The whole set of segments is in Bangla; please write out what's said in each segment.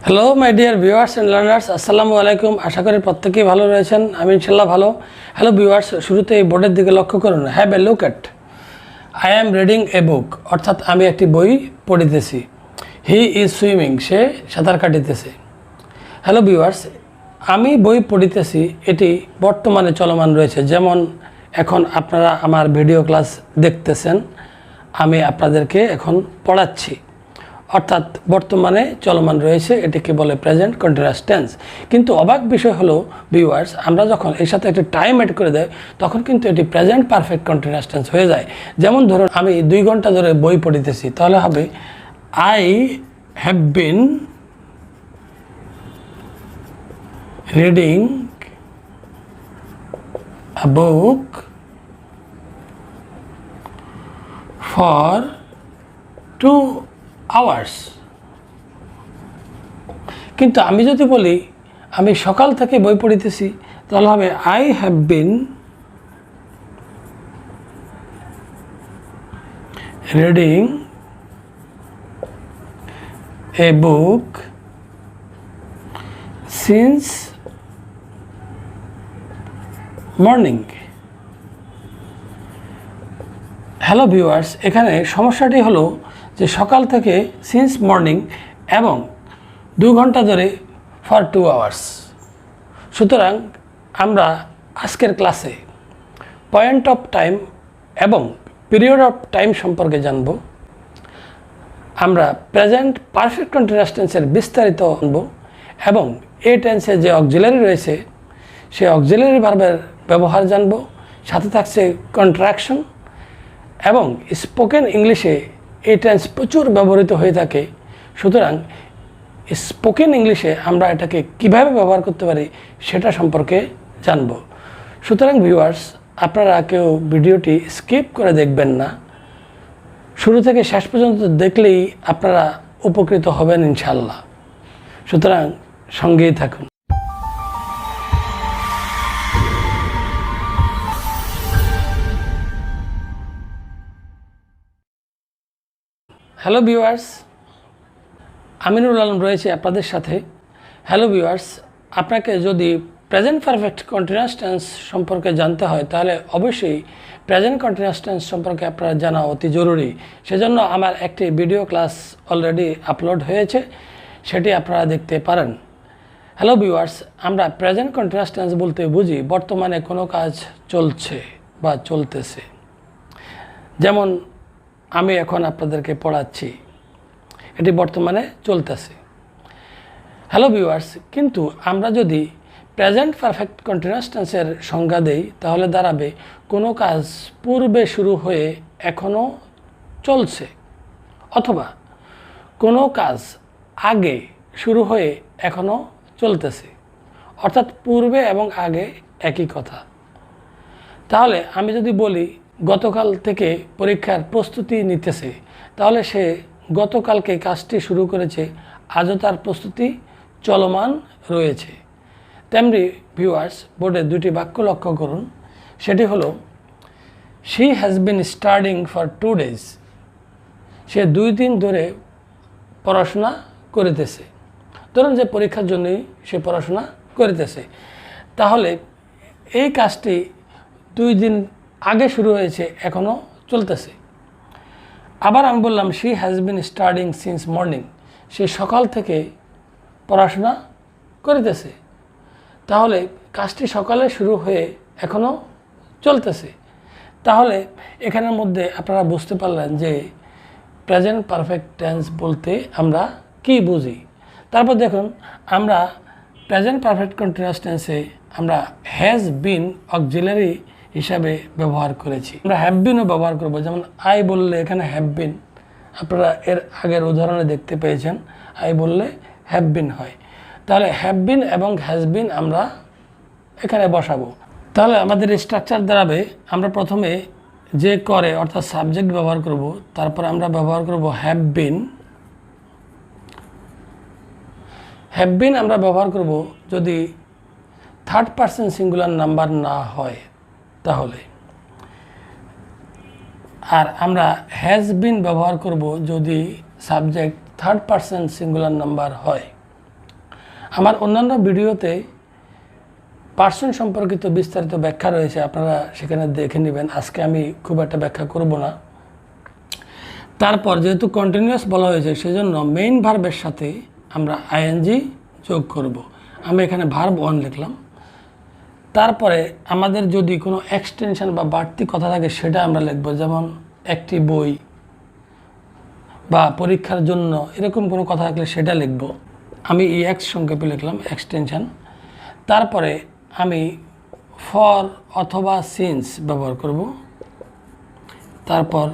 Hello my dear viewers and learners, আসসালামু আলাইকুম। আশা করি প্রত্যেকেই ভালো রয়েছেন। আমি ইনশাল্লাহ ভালো। হ্যালো ভিউয়ার্স, শুরুতে এই বোর্ডের দিকে লক্ষ্য করুন। Have a look at. I am reading a book, অর্থাৎ আমি একটি বই পড়িতেছি। হি ইজ সুইমিং, সে সাঁতার কাটিতেছে। হ্যালো ভিউয়ার্স, আমি বই পড়িতেছি এটি বর্তমানে চলমান রয়েছে। যেমন এখন আপনারা আমার ভিডিও ক্লাস দেখতেছেন, আমি আপনাদেরকে এখন পড়াচ্ছি, অর্থাৎ বর্তমানে চলমান রয়েছে। এটিকে বলে প্রেজেন্ট কন্টিনিউয়াস টেন্স। কিন্তু অবাক বিষয় হলো ভিউয়ার্স, আমরা যখন এর সাথে একটা টাইম অ্যাড করে দেয় তখন কিন্তু এটি প্রেজেন্ট পারফেক্ট কন্টিনিউয়াস টেন্স হয়ে যায়। যেমন ধরুন আমি 2 ঘন্টা ধরে বই পড়িতেছি, তাহলে হবে I have been reading a book for 2 hours। কিন্তু আমি যদি বলি আমি সকাল থেকে বই পড়িতেছি, তাহলে হবে I have been reading a book since morning. Hello viewers, এখানে সমস্যাটি হলো যে সকাল থেকে সিন্স মর্নিং এবং 2 ঘন্টা ধরে ফর 2 hours। সুতরাং আমরা আজকের ক্লাসে পয়েন্ট অফ টাইম এবং পিরিয়ড অফ টাইম সম্পর্কে জানব। আমরা প্রেজেন্ট পারফেক্ট কন্টিনিউয়াস টেন্সের বিস্তারিত জানব এবং এই টেন্সে যে অক্সিলারি রয়েছে সেই অক্সিলারি ভার্বের ব্যবহার জানব। সাথে থাকছে কন্ট্রাকশন এবং স্পোকেন ইংলিশে এই টেন্স প্রচুর ব্যবহৃত হয়ে থাকে। সুতরাং স্পোকেন ইংলিশে আমরা এটাকে কিভাবে ব্যবহার করতে পারি সেটা সম্পর্কে জানব। সুতরাং ভিউয়ার্স, আপনারা কেউ ভিডিওটি স্কিপ করে দেখবেন না। শুরু থেকে শেষ পর্যন্ত দেখলেই আপনারা উপকৃত হবেন ইনশাআল্লাহ। সুতরাং সঙ্গেই থাকুন। হ্যালো ভিউয়ার্স, আমিনুল আলম রয়েছে আপনাদের সাথে। হ্যালো ভিউয়ার্স, আপনাকে যদি প্রেজেন্ট পারফেক্ট কন্টিনিউয়াস টেন্স সম্পর্কে জানতে হয় তাহলে অবশ্যই প্রেজেন্ট কন্টিনিউয়াস টেন্স সম্পর্কে আপনারা জানা অতি জরুরি। সেজন্য আমার একটি ভিডিও ক্লাস অলরেডি আপলোড হয়েছে, সেটি আপনারা দেখতে পারেন। হ্যালো ভিউয়ার্স, আমরা প্রেজেন্ট কন্টিনিউয়াস টেন্স বলতে বুঝি বর্তমানে কোনো কাজ চলছে বা চলতেছে। যেমন আমি এখন আপনাদেরকে পড়াচ্ছি, এটি বর্তমানে চলতেছে। হ্যালো ভিউয়ার্স, কিন্তু আমরা যদি প্রেজেন্ট পারফেক্ট কন্টিনিউয়াস টেন্সের সংজ্ঞা দেই তাহলে দাঁড়াবে কোনো কাজ পূর্বে শুরু হয়ে এখনও চলছে, অথবা কোনো কাজ আগে শুরু হয়ে এখনও চলতেছে, অর্থাৎ পূর্বে এবং আগে একই কথা। তাহলে আমি যদি বলি গতকাল থেকে পরীক্ষার প্রস্তুতি নিতেছে, তাহলে সে গতকালকে কাজটি শুরু করেছে, আজও তার প্রস্তুতি চলমান রয়েছে। তেমনি ভিউয়ার্স, বোর্ডে 2টি বাক্য লক্ষ্য করুন। সেটি হলো she has been studying for 2 days। সে 2 দিন ধরে পড়াশোনা করিতেছে। ধরুন যে পরীক্ষার জন্যই সে পড়াশোনা করিতেছে, তাহলে এই কাজটি 2 দিন আগে শুরু হয়েছে, এখনও চলতেছে। আবার আমি বললাম she has been studying since morning. সে সকাল থেকে পড়াশোনা করিতেছে, তাহলে কাজটি সকালে শুরু হয়ে এখনও চলতেছে। তাহলে এখানের মধ্যে আপনারা বুঝতে পারলেন যে প্রেজেন্ট পারফেক্ট টেন্স বলতে আমরা কি বুঝি। তারপর দেখুন, আমরা প্রেজেন্ট পারফেক্ট কন্টিনিউয়াস টেন্সে আমরা হ্যাজ বিন অক্সিলারি হিসাবে ব্যবহার করেছি। আমরা হ্যাভ বিনও ব্যবহার করব। যেমন আই বললে এখানে হ্যাভ বিন, আপনারা এর আগের উদাহরণে দেখতে পেয়েছেন, আই বললে হ্যাভ বিন হয়। তাহলে হ্যাভ বিন এবং হ্যাজ বিন আমরা এখানে বসাবো। তাহলে আমাদের স্ট্রাকচার দাঁড়াবে, আমরা প্রথমে যে করে অর্থাৎ সাবজেক্ট ব্যবহার করব, তারপর আমরা ব্যবহার করব হ্যাভ বিন। হ্যাভ বিন আমরা ব্যবহার করব যদি 3rd পারসন সিঙ্গুলার নাম্বার না হয় তাহলে, আর আমরা হ্যাজ বিন ব্যবহার করব যদি subject 3rd person singular number হয়। আমার অন্যান্য ভিডিওতে পার্সন সম্পর্কিত বিস্তারিত ব্যাখ্যা রয়েছে, আপনারা সেখানে দেখে নেবেন। আজকে আমি খুব একটা ব্যাখ্যা করব না। তারপর যেহেতু কন্টিনিউয়াস বলা হয়েছে, সেজন্য মেইন ভার্বের সাথে আমরা আইএনজি যোগ করব। আমি এখানে ভার্ব 1 লিখলাম। তারপরে আমাদের যদি কোনো এক্সটেনশন বা বাড়তি কথা থাকে সেটা আমরা লিখব, যেমন একটি বই বা পরীক্ষার জন্য, এরকম কোনো কথা থাকলে সেটা লিখব। আমি এক্স সংক্ষেপে লিখলাম, এক্সটেনশন। তারপরে আমি ফর অথবা সিন্স ব্যবহার করব। তারপর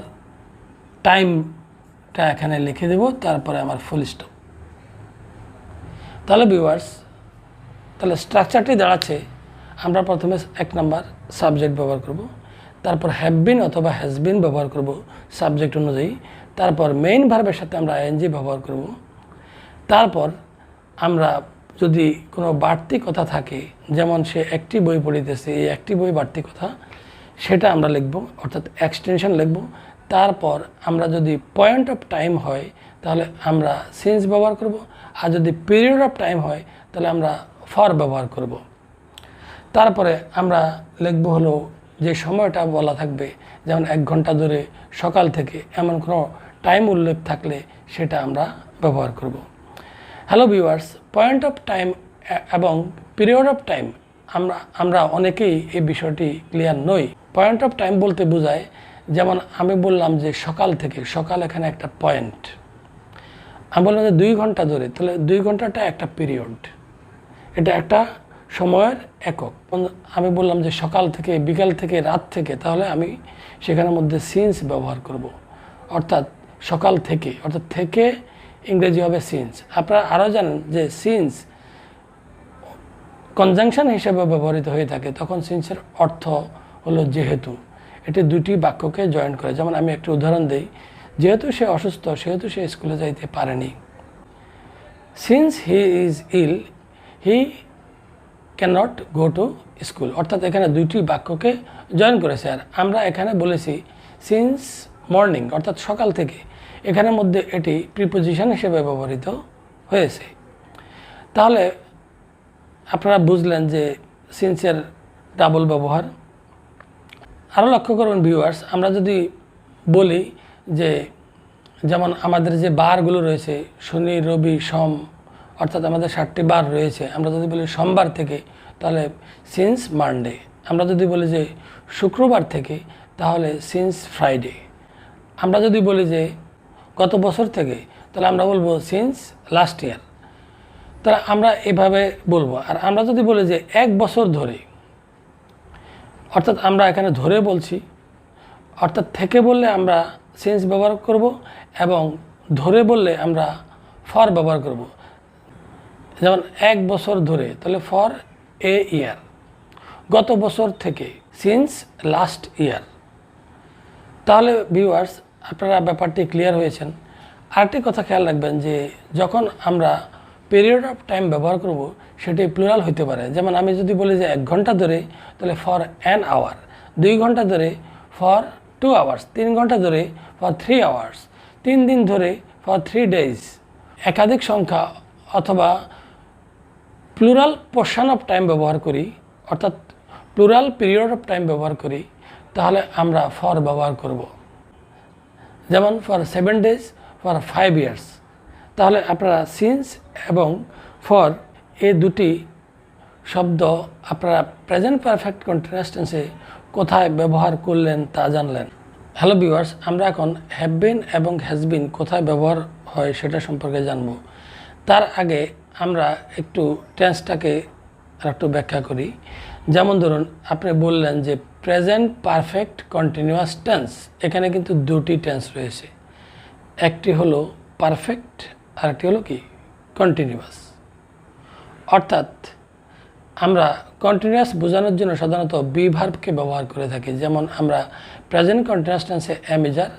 টাইমটা এখানে লিখে দেব, তারপরে আমার ফুল স্টপ। তাহলে ভিউয়ার্স, তাহলে স্ট্রাকচারটি দাঁড়াচ্ছে, আমরা প্রথমে 1 নাম্বার সাবজেক্ট ব্যবহার করব, তারপর হ্যাভ বিন অথবা হ্যাজ বিন ব্যবহার করব সাবজেক্ট অনুযায়ী, তারপর মেইন ভার্বের সাথে আমরা আইএনজি ব্যবহার করব। তারপর আমরা যদি কোনো বাড়তি কথা থাকে, যেমন সে একটি বই পড়িতেছে, এই একটি বই বাড়তি কথা, সেটা আমরা লিখব, অর্থাৎ এক্সটেনশন লিখব। তারপর আমরা যদি পয়েন্ট অফ টাইম হয় তাহলে আমরা সিন্স ব্যবহার করব, আর যদি পিরিয়ড অফ টাইম হয় তাহলে আমরা ফর ব্যবহার করব। তারপরে আমরা লিখব হলো যে সময়টা বলা থাকবে, যেমন 1 ঘন্টা ধরে, সকাল থেকে, এমন কোনো টাইম উল্লেখ থাকলে সেটা আমরা ব্যবহার করব। Hello viewers, point of time এবং পিরিয়ড অফ টাইম আমরা অনেকেই এই বিষয়টি ক্লিয়ার নই। পয়েন্ট অফ টাইম বলতে বোঝায়, যেমন আমি বললাম যে সকাল থেকে, সকাল এখানে একটা পয়েন্ট। আমি বললাম যে 2 ঘন্টা ধরে, তাহলে 2 ঘন্টাটা একটা পিরিয়ড, এটা একটা সময়ের একক। আমি বললাম যে সকাল থেকে, বিকাল থেকে, রাত থেকে, তাহলে আমি সেখানের মধ্যে সিন্স ব্যবহার করব, অর্থাৎ সকাল থেকে, অর্থাৎ থেকে ইংরেজি হবে সিন্স। আপনারা আরও জানেন যে সিন্স কনজাংশন হিসেবে ব্যবহৃত হয়ে থাকে, তখন সিন্সের অর্থ হলো যেহেতু। এটি 2টি বাক্যকে জয়েন করে। যেমন আমি একটি উদাহরণ দিই, যেহেতু সে অসুস্থ সেহেতু সে স্কুলে যাইতে পারেনি। Since he is ill he cannot go to school, অর্থাৎ এখানে 2টি বাক্যকে জয়েন করেছে। আর আমরা এখানে বলেছি সিন্স মর্নিং, অর্থাৎ সকাল থেকে, এখানের মধ্যে এটি প্রিপোজিশন হিসেবে ব্যবহৃত হয়েছে। তাহলে আপনারা বুঝলেন যে সিন্সের ডাবল ব্যবহার। আরও লক্ষ্য করুন ভিউয়ার্স, আমরা যদি বলি যে, যেমন আমাদের যে বারগুলো রয়েছে, শনি, রবি, সোম, অর্থাৎ আমাদের 7টি বার রয়েছে। আমরা যদি বলি সোমবার থেকে, তাহলে সিন্স মানডে। আমরা যদি বলি যে শুক্রবার থেকে, তাহলে সিন্স ফ্রাইডে। আমরা যদি বলি যে গত বছর থেকে, তাহলে আমরা বলবো সিন্স লাস্ট ইয়ার। তাহলে আমরা এভাবে বলবো। আর আমরা যদি বলি যে 1 বছর ধরে, অর্থাৎ আমরা এখানে ধরে বলছি, অর্থাৎ থেকে বললে আমরা সিন্স ব্যবহার করব, এবং ধরে বললে আমরা ফর ব্যবহার করব। যেমন 1 বছর ধরে, তাহলে ফর এ ইয়ার। গত বছর থেকে, সিন্স লাস্ট ইয়ার। তাহলে ভিউয়ার্স, আপনারা ব্যাপারটি ক্লিয়ার হয়েছেন। আরেকটি কথা খেয়াল রাখবেন যে যখন আমরা পিরিয়ড অফ টাইম ব্যবহার করব, সেটি প্লুরাল হতে পারে। যেমন আমি যদি বলি যে 1 ঘন্টা ধরে, তাহলে ফর অ্যান আওয়ার। 2 ঘন্টা ধরে, ফর 2 আওয়ার্স। 3 ঘন্টা ধরে, ফর 3 আওয়ার্স। 3 দিন ধরে, ফর 3 ডেজ। একাধিক সংখ্যা অথবা প্লুরাল পোর্শন অফ টাইম ব্যবহার করি, অর্থাৎ প্লুরাল পিরিয়ড অফ টাইম ব্যবহার করি, তাহলে আমরা ফর ব্যবহার করব। যেমন ফর 7 ডেজ, ফর 5 ইয়ার্স। তাহলে আপনারা সিন্স এবং ফর এই 2টি শব্দ আপনারা প্রেজেন্ট পারফেক্ট কন্টিনিউয়াস টেন্সে কোথায় ব্যবহার করলেন তা জানলেন। হ্যালো ভিউয়ার্স, আমরা এখন হ্যাভ বিন এবং হ্যাজ বিন কোথায় ব্যবহার হয় সেটা সম্পর্কে জানব। তার আগে আমরা একটু টেন্সটাকে একটু ব্যাখ্যা করি। যেমন ধরুন, আপনি বললেন যে প্রেজেন্ট পারফেক্ট কন্টিনিউয়াস টেন্স, এখানে কিন্তু 2টি টেন্স রয়েছে। একটি হলো পারফেক্ট, আর একটি হলো কি কন্টিনিউয়াস। অর্থাৎ আমরা কন্টিনিউয়াস বোঝানোর জন্য সাধারণত বি ভার্বকে ব্যবহার করে থাকি। যেমন আমরা প্রেজেন্ট কন্টিনিউয়াস টেন্সে am is are,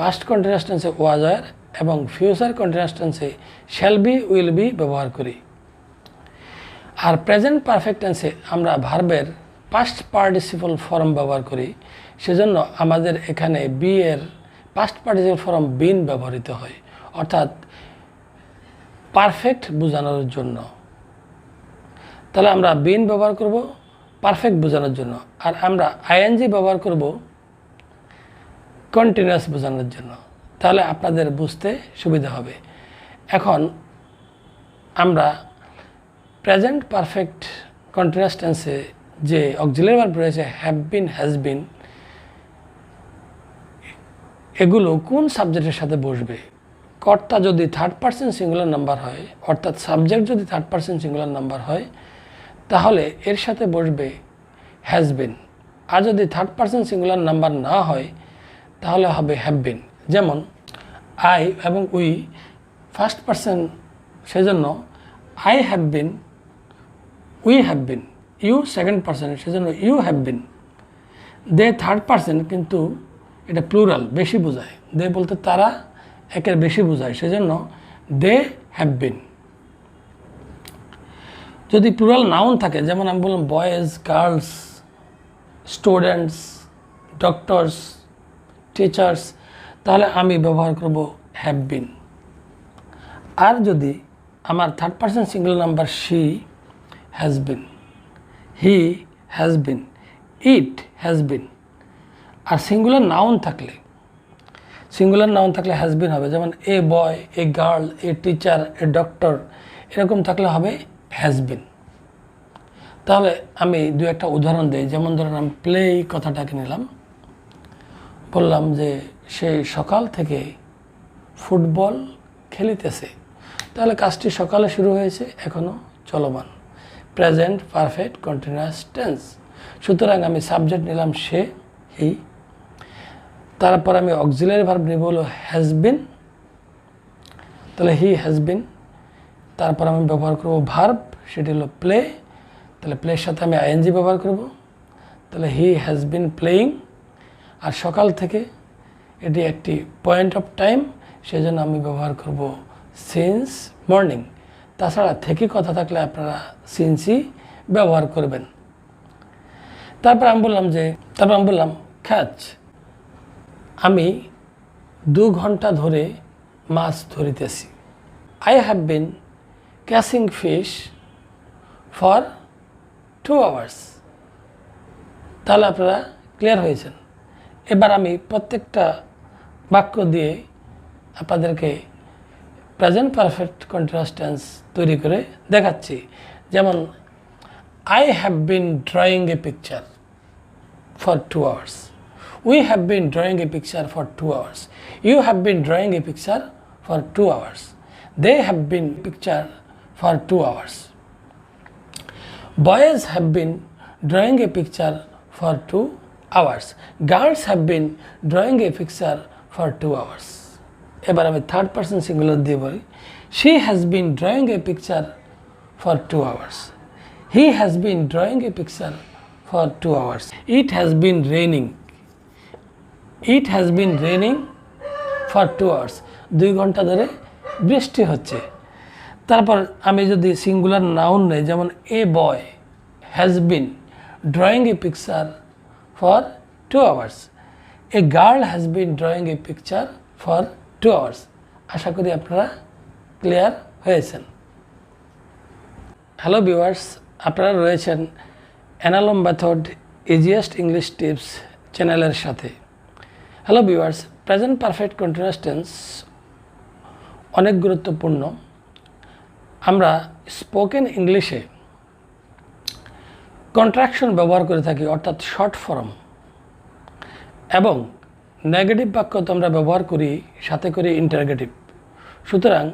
past continuous টেন্সে ওয়াজ আর, এবং ফিউচার কন্টিনিউয়াস টেন্সে শ্যাল বি, উইল বি ব্যবহার করি। আর প্রেজেন্ট পারফেক্ট টেন্সে আমরা ভার্বের পাস্ট পার্টিসিপল ফর্ম ব্যবহার করি। সেজন্য আমাদের এখানে বি এর পাস্ট পার্টিসিপল ফর্ম বিন ব্যবহৃত হয়, অর্থাৎ পারফেক্ট বোঝানোর জন্য। তাহলে আমরা বিন ব্যবহার করব পারফেক্ট বোঝানোর জন্য, আর আমরা আইএনজি ব্যবহার করব কন্টিনিউয়াস বোঝানোর জন্য। তাহলে আপনাদের বুঝতে সুবিধা হবে। এখন আমরা প্রেজেন্ট পারফেক্ট কন্টিনিউয়াস টেন্সে যে অক্সিলারি ভার্ব রয়েছে হ্যাভ বিন, হ্যাজ বিন, এগুলো কোন সাবজেক্টের সাথে বসবে। কর্তা যদি থার্ড পারসন সিঙ্গুলার নাম্বার হয়, অর্থাৎ সাবজেক্ট যদি থার্ড পারসন সিঙ্গুলার নাম্বার হয়, তাহলে এর সাথে বসবে হ্যাজ বিন। আর যদি থার্ড পারসন সিঙ্গুলার নাম্বার না হয়, তাহলে হবে হ্যাভ বিন। যেমন আই এবং উই ফার্স্ট পারসন, সেজন্য I have been, we have been. You second person, সেজন্য you have been. They third person, কিন্তু এটা প্লুরাল, বেশি বোঝায়। দে বলতে তারা, একের বেশি বোঝায়, সেজন্য দে হ্যাভ বিন। যদি প্লুরাল নাউন থাকে, যেমন আমি বললাম boys, girls, students, doctors, teachers, তাহলে আমি ব্যবহার করব হ্যাভ বিন। আর যদি আমার third person singular number she has been, he has been, it has been. আর সিঙ্গুলার নাউন থাকলে হ্যাজ বিন হবে। যেমন a boy, a girl, a teacher, a doctor, এরকম থাকলে হবে হ্যাজ বিন। তাহলে আমি দু একটা উদাহরণ দিই। যেমন ধরেন আমি প্লে কথাটাকে নিলাম, বললাম যে সে সকাল থেকে ফুটবল খেলিতেছে। তাহলে কাজটি সকালে শুরু হয়েছে, এখনও চলমান, প্রেজেন্ট পারফেক্ট কন্টিনিউয়াস টেন্স। সুতরাং আমি সাবজেক্ট নিলাম সে, হি। তারপর আমি অক্সিলারি ভার্ব নিব হলো হ্যাজ বিন, তাহলে হি হ্যাজ বিন। তারপর আমি ব্যবহার করব ভার্ব, সেটি হলো প্লে, তাহলে প্লের সাথে আমি আইএনজি ব্যবহার করব, তাহলে হি হ্যাজ বিন প্লেয়িং। আর সকাল থেকে, এটি একটি পয়েন্ট অফ টাইম, সেজন্য আমি ব্যবহার করব সিন্স মর্নিং। তাছাড়া থেকে কথা থাকলে আপনারা সিন্সই ব্যবহার করবেন। তারপর আমি বললাম ক্যাচ, আমি 2 ঘন্টা ধরে মাছ ধরিতেছি। I have been catching fish for 2 hours. তাহলে আপনারা ক্লিয়ার হয়েছেন। এবার আমি প্রত্যেকটা বাক্য দিয়ে আপনাদেরকে প্রেজেন্ট পারফেক্ট কন্টিনিউয়াস টেন্স তৈরি করে দেখাচ্ছি। যেমন I have been drawing a picture for 2 hours. We have been drawing a picture for 2 hours. You have been drawing a picture for 2 hours. They have been picture for 2 hours. Boys have been drawing a picture for 2 hours. Girls have been drawing a picture for 2 hours. এবার আমি থার্ড পারসন সিঙ্গুলার দিয়ে বলি, she has been drawing a picture for 2 hours. He has been drawing a picture for 2 hours. It has been raining. It has been raining for 2 hours. 2 ঘন্টা ধরে বৃষ্টি হচ্ছে। তারপর আমি যদি সিঙ্গুলার নাউন নেই, যেমন a boy has been drawing a picture for 2 hours. A girl has been drawing a picture for 2 hours. আশা করি আপনারা ক্লিয়ার হয়েছেন। হ্যালো ভিউয়ার্স, আপনারা রয়েছেন অ্যানালম মেথড ইজিয়েস্ট ইংলিশ টিপস চ্যানেলের সাথে। Hello viewers, present perfect continuous tense অনেক গুরুত্বপূর্ণ। আমরা স্পোকেন ইংলিশে কন্ট্রাকশন ব্যবহার করে থাকি, অর্থাৎ শর্ট ফর্ম, এবং নেগেটিভ বাক্য তো আমরা ব্যবহার করি, সাথে করি ইন্টারগেটিভ। সুতরাং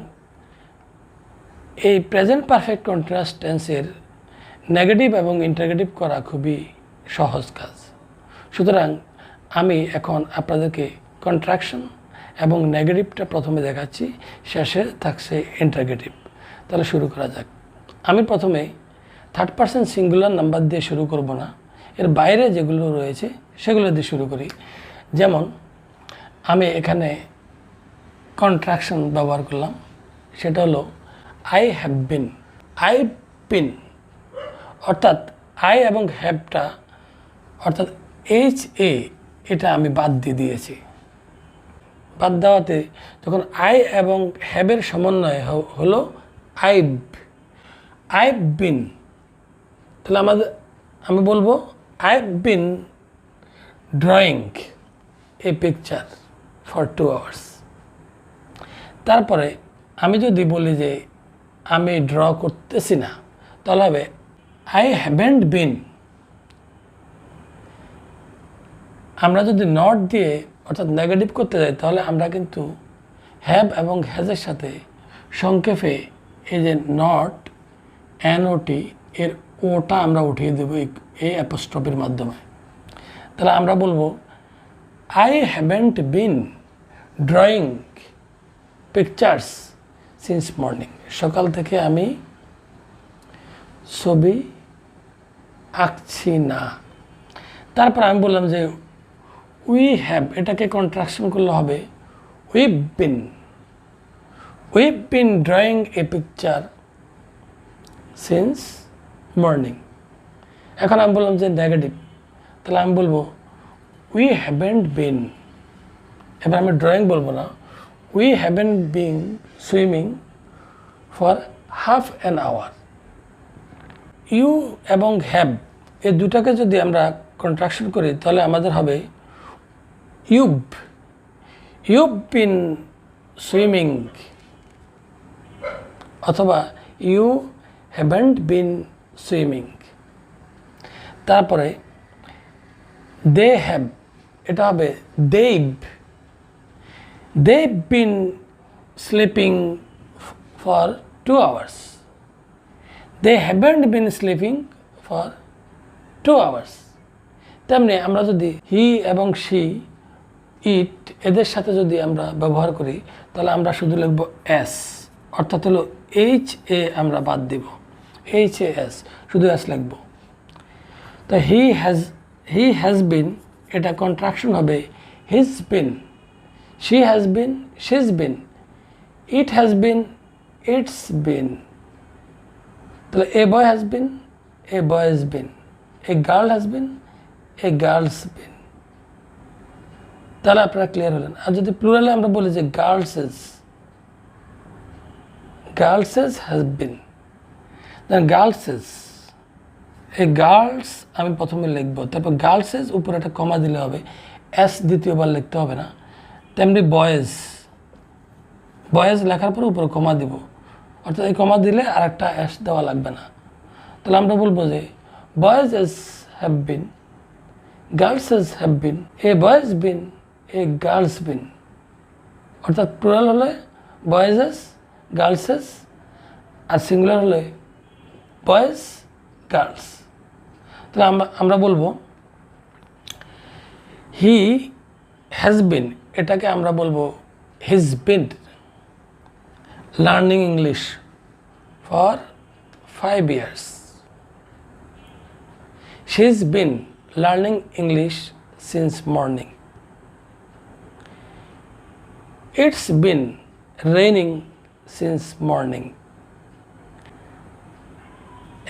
এই প্রেজেন্ট পারফেক্ট কন্টিনিউয়াস টেন্সের নেগেটিভ এবং ইন্টারগেটিভ করা খুবই সহজ কাজ। সুতরাং আমি এখন আপনাদেরকে কন্ট্রাকশন এবং নেগেটিভটা প্রথমে দেখাচ্ছি, শেষে থাকছে ইন্টারগেটিভ। তাহলে শুরু করা যাক। আমি প্রথমে থার্ড পারসন সিঙ্গুলার নাম্বার দিয়ে শুরু করব না, এর বাইরে যেগুলো রয়েছে সেগুলো দিয়ে শুরু করি। যেমন আমি এখানে কন্ট্রাকশন ব্যবহার করলাম, সেটা হলো I have bin. I been অর্থাৎ আই এবং হ্যাভটা, অর্থাৎ এইচ এ, এটা আমি বাদ দিয়ে দিয়েছি। বাদ দেওয়াতে যখন আই এবং হ্যাভের সমন্বয় হলো আইভ। আইভ বিন, তাহলে আমি বলবো I have bin drawing a picture for 2 hours। তারপরে আমি যদি বলি যে আমি ড্র করতেছি না, তাহলে হবে আই হ্যাভেন্ট বিন। আমরা যদি নট দিয়ে অর্থাৎ নেগেটিভ করতে যাই, তাহলে আমরা কিন্তু হ্যাভ এবং হ্যাজের সাথে সংক্ষেপে এই যে নট এনওটি এর ওটা আমরা উঠিয়ে দেব এই অ্যাপোস্ট্রফির মাধ্যমে। তাহলে আমরা বলবো I haven't been drawing pictures since morning. সকাল থেকে আমি ছবি আঁকছি না। তারপর আমি বললাম যে উই হ্যাভ, এটাকে কন্ট্রাকশন করলে হবে we've bin drawing a picture since morning. এখন আমি বললাম যে নেগেটিভ, তাহলে আমি বলবো উই হ্যাভেন্ট বিন, এবার আমি ড্রয়িং বলবো না, we haven't been swimming for half an hour. You এবং হ্যাভ এই দুটাকে যদি আমরা কন্ট্রাকশন করি, তাহলে আমাদের হবে ইউভ বিন সুইমিং, অথবা ইউ হ্যাভেন্ট বিন সুইমিং। তারপরে দে হ্যাভ, এটা হবে they've been sleeping for 2 hours। they haven't been sleeping for 2 hours। তেমনি আমরা যদি হি এবং শি ইট এদের সাথে যদি আমরা ব্যবহার করি, তাহলে আমরা শুধু লিখব এস, অর্থাৎ হলো এইচ আমরা বাদ দিব, HAS শুধু এস লিখব। তো হি হ্যাজ বিন, এটা কন্ট্রাকশন হবে he's been, she has been, she's been, it has been, it's been। তাহলে a boy has been, a boy has been, a girl has been, a girl's been। তাহলে আপনারা ক্লিয়ার হলেন। আর যদি প্লুরালে আমরা বলি যে গার্লসেস has been, then গার্লসেস, এই গার্লস আমি প্রথমে লিখবো, তারপর গার্লসেস উপরে একটা কমা দিলে হবে, এস দ্বিতীয়বার লিখতে হবে না। তেমনি বয়েজ লেখার পরে উপরে কমা দিব, অর্থাৎ এই কমা দিলে আর একটা এস দেওয়া লাগবে না। তাহলে আমরা বলবো যে boys have been, girls have been, a boys been, a girls been. অর্থাৎ প্লুরাল হলে বয়েজ গার্লসেস, আর সিঙ্গুলার হলে বয়েজ গার্লস। তাহলে আমরা বলবো হি হ্যাজ বিন, এটাকে আমরা বলবো he's been learning English for 5 years। she's been learning English since morning। it's been raining since morning।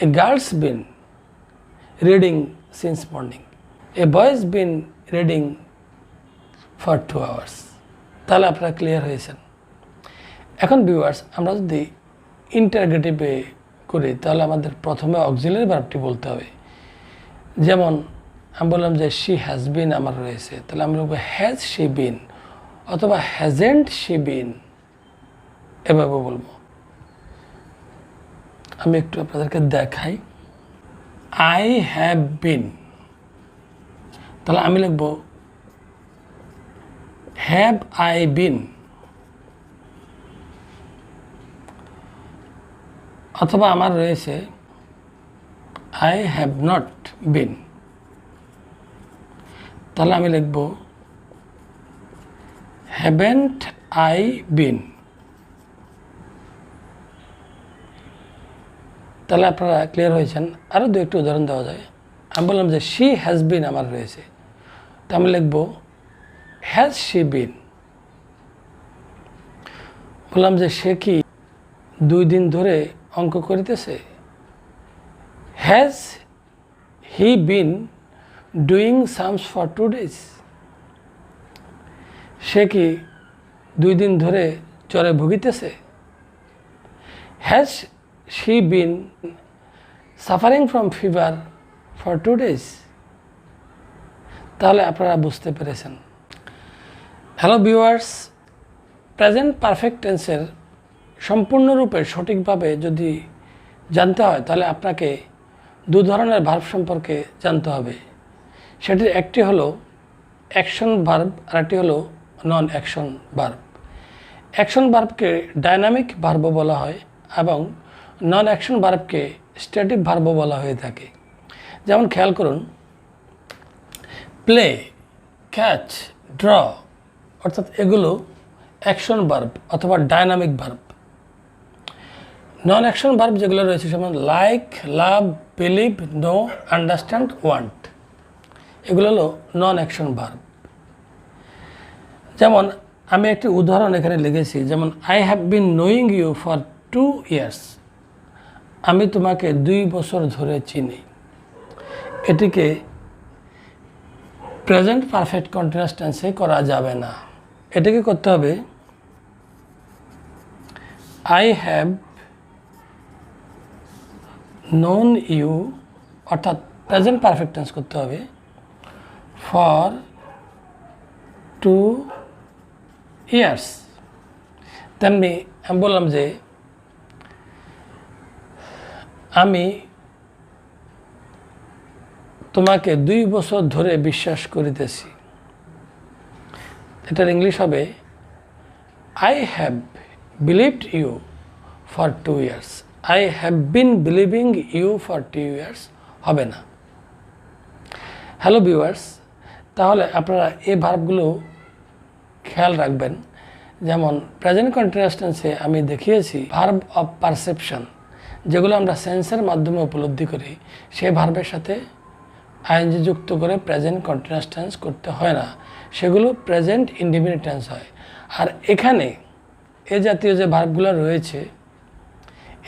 a girl's been reading since morning। a boy's been reading for 2 hours। তাহলে আপনারা ক্লিয়ার হয়েছেন। এখন ভিউয়ার্স, আমরা যদি ইন্টারগেটিভে করি, তাহলে আমাদের প্রথমে অক্সিলারি ভার্বটি বলতে হবে। যেমন আমি বললাম যে শি হ্যাজ বিন আমার রয়েছে, তাহলে আমরা বলবো হ্যাজ শি বিন, অথবা হ্যাজেন্ট শি বিন, এভাবে বলবো। আমি একটু আপনাদেরকে দেখাই। আই হ্যাভ বিন, তাহলে আমি লিখবো হ্যাভ আই বিন, অথবা আমার রয়েছে আই হ্যাভ নট বিন, তাহলে আমি লিখব হ্যাভেন্ট আই বিন। তাহলে আপনারা ক্লিয়ার হয়েছেন। আরও দু একটু উদাহরণ দেওয়া যায়। আমি বললাম যে শি হ্যাজ বিন আমার রয়েছে, তো আমি লিখব হ্যাজ শি বিন। বললাম যে সে কি 2 দিন ধরে অঙ্ক করিতেছে, has he been doing sums for 2 days। সে কি 2 দিন ধরে জ্বরে ভুগিতেছে, has she been suffering from fever for 2 days। তাহলে আপনারা বুঝতে পেরেছেন। হ্যালো ভিউয়ার্স, প্রেজেন্ট পারফেক্ট টেন্সের সম্পূর্ণরূপে সঠিকভাবে যদি জানতে হয় তাহলে আপনাকে দু ধরনের ভার্ব সম্পর্কে জানতে হবে। সেটির একটি হলো অ্যাকশন ভার্ব আর একটি হলো নন অ্যাকশন ভার্ব। অ্যাকশন ভার্বকে ডাইনামিক ভার্বও বলা হয় এবং নন অ্যাকশন ভার্বকে স্ট্যাটিক ভার্বও বলা হয়ে থাকে। যেমন খেয়াল করুন, প্লে, ক্যাচ, ড্র অর্থাৎ এগুলো অ্যাকশন ভার্ব অথবা ডাইনামিক ভার্ব। নন অ্যাকশন ভার্ব যেগুলো রয়েছে যেমন লাইক, লাভ, বিলিভ, নো, আন্ডারস্ট্যান্ড, ওয়ান্ট, এগুলো হলো নন অ্যাকশন ভার্ব। যেমন আমি একটি উদাহরণ এখানে লিখেছি, যেমন I have been knowing you for 2 years। আমি তোমাকে 2 বছর ধরে চিনি। এটিকে প্রেজেন্ট পারফেক্ট কন্টিনিউয়াস টেন্সে করা যাবে না। এটাকে করতে হবে আই হ্যাভ নোন ইউ, অর্থাৎ প্রেজেন্ট পারফেক্ট টেন্স করতে হবে ফর 2 years। তেমনি আমি বললাম যে আমি তোমাকে 2 বছর ধরে বিশ্বাস করিতেছি। এটার ইংলিশ হবে I have believed you for 2 years। I have been believing you for 2 years হবে না। হ্যালো ভিউয়ার্স, তাহলে আপনারা এই ভার্বগুলো খেয়াল রাখবেন। যেমন প্রেজেন্ট কন্টিনিউয়াস টেন্সে আমি দেখিয়েছি ভার্ব অফ পারসেপশন, যেগুলো আমরা সেন্সের মাধ্যমে উপলব্ধি করি, সেই ভার্বের সাথে আইএনজি যুক্ত করে প্রেজেন্ট কন্টিনিউয়াস টেন্স করতে হয় না, সেগুলো প্রেজেন্ট ইনডিফিনিট টেন্স হয়। আর এখানে এ জাতীয় যে ভার্বগুলো রয়েছে,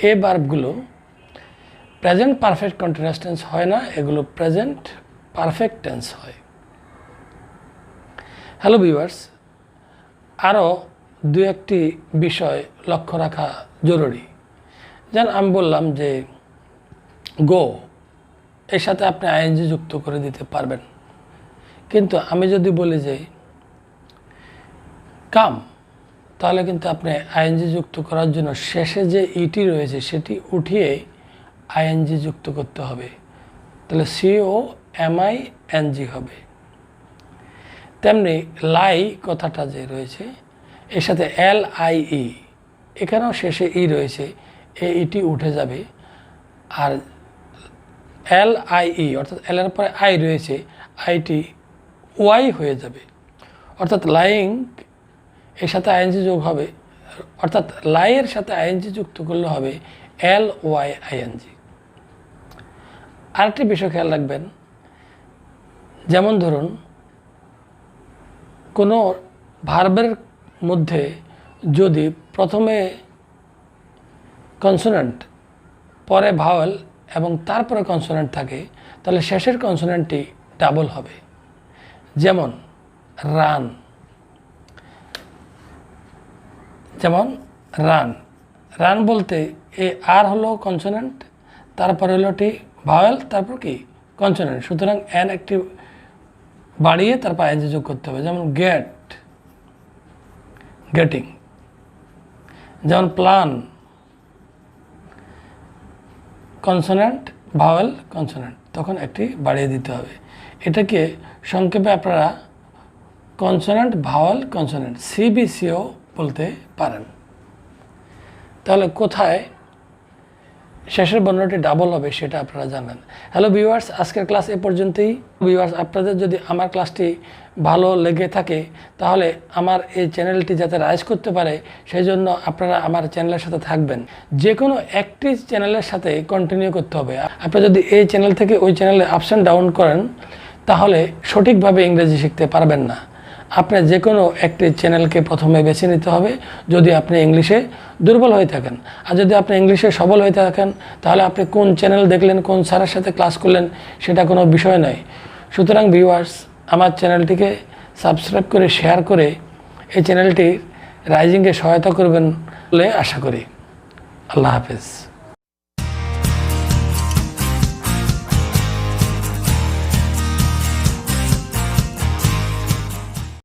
এই ভার্বগুলো প্রেজেন্ট পারফেক্ট কন্টিনিউয়াস টেন্স হয় না, এগুলো প্রেজেন্ট পারফেক্ট টেন্স হয়। হ্যালো ভিউয়ার্স, আরও দু একটি বিষয় লক্ষ্য রাখা জরুরি। যেমন আমি বললাম যে গো, এর সাথে আপনি আইএনজি যুক্ত করে দিতে পারবেন, কিন্তু আমি যদি বলি যে কাম, তাহলে কিন্তু আপনি আইএনজি যুক্ত করার জন্য শেষে যে ইটি রয়েছে সেটি উঠিয়ে আইএনজি যুক্ত করতে হবে, তাহলে COMING হবে। তেমনি লাই কথাটা যে রয়েছে এর সাথে LIE, এখানেও শেষে ই রয়েছে, এই ইটি উঠে যাবে, আর LIE অর্থাৎ এলের পরে আই রয়েছে, আইটি ওয়াই হয়ে যাবে। অর্থাৎ লাইং এর সাথে আইএনজি যোগ হবে, অর্থাৎ লাইয়ের সাথে আইএনজি যুক্ত করলে হবে LYING। আরেকটি বিষয় খেয়াল রাখবেন, যেমন ধরুন কোনো ভার্বের মধ্যে যদি প্রথমে কনসোনেন্ট, পরে ভাওয়েল এবং তারপরে কনসোনেন্ট থাকে, তাহলে শেষের কনসোনেন্টটি ডাবল হবে। যেমন রান, যেমন রান, রান বলতে এই আর হলো কনসোনেন্ট, তারপরে হলো টি ভাওয়েল, তারপর কি কনসোনেন্ট, সুতরাং এন একটি বাড়িয়ে তারপর আইএনজি যোগ করতে হবে। যেমন গেট, গেটিং। যেমন প্ল্যান, কনসোনেন্ট, ভাওয়েল, কনসোনেন্ট, তখন একটি বাড়িয়ে দিতে হবে। এটাকে সংক্ষেপে আপনারা কনসোনেন্ট, ভাওয়েল, কনসোনেন্ট CBCও বলতে পারেন। তাহলে কোথায় শেষের বর্ণটি ডাবল হবে সেটা আপনারা জানেন। হ্যালো ভিউয়ার্স, আজকের ক্লাস এ পর্যন্তই। ভিউয়ার্স, আপনাদের যদি আমার ক্লাসটি ভালো লেগে থাকে তাহলে আমার এই চ্যানেলটি যাতে রাইজ করতে পারে সেই জন্য আপনারা আমার চ্যানেলের সাথে থাকবেন। যে কোনো একটি চ্যানেলের সাথে কন্টিনিউ করতে হবে। আপনারা যদি এই চ্যানেল থেকে ওই চ্যানেলে আপস অ্যান্ড ডাউন করেন তাহলে সঠিকভাবে ইংরেজি শিখতে পারবেন না। আপনার যে কোনো একটি চ্যানেলকে প্রথমে বেছে নিতে হবে যদি আপনি ইংলিশে দুর্বল হয়ে থাকেন। আর যদি আপনি ইংলিশে সবল হয়ে থাকেন তাহলে আপনি কোন চ্যানেল দেখলেন, কোন স্যারের সাথে ক্লাস করলেন সেটা কোনো বিষয় নয়। সুতরাং ভিউয়ার্স, আমার চ্যানেলটিকে সাবস্ক্রাইব করে শেয়ার করে এই চ্যানেলটি রাইজিংয়ে সহায়তা করবেন বলে আশা করি। আল্লাহ হাফেজ।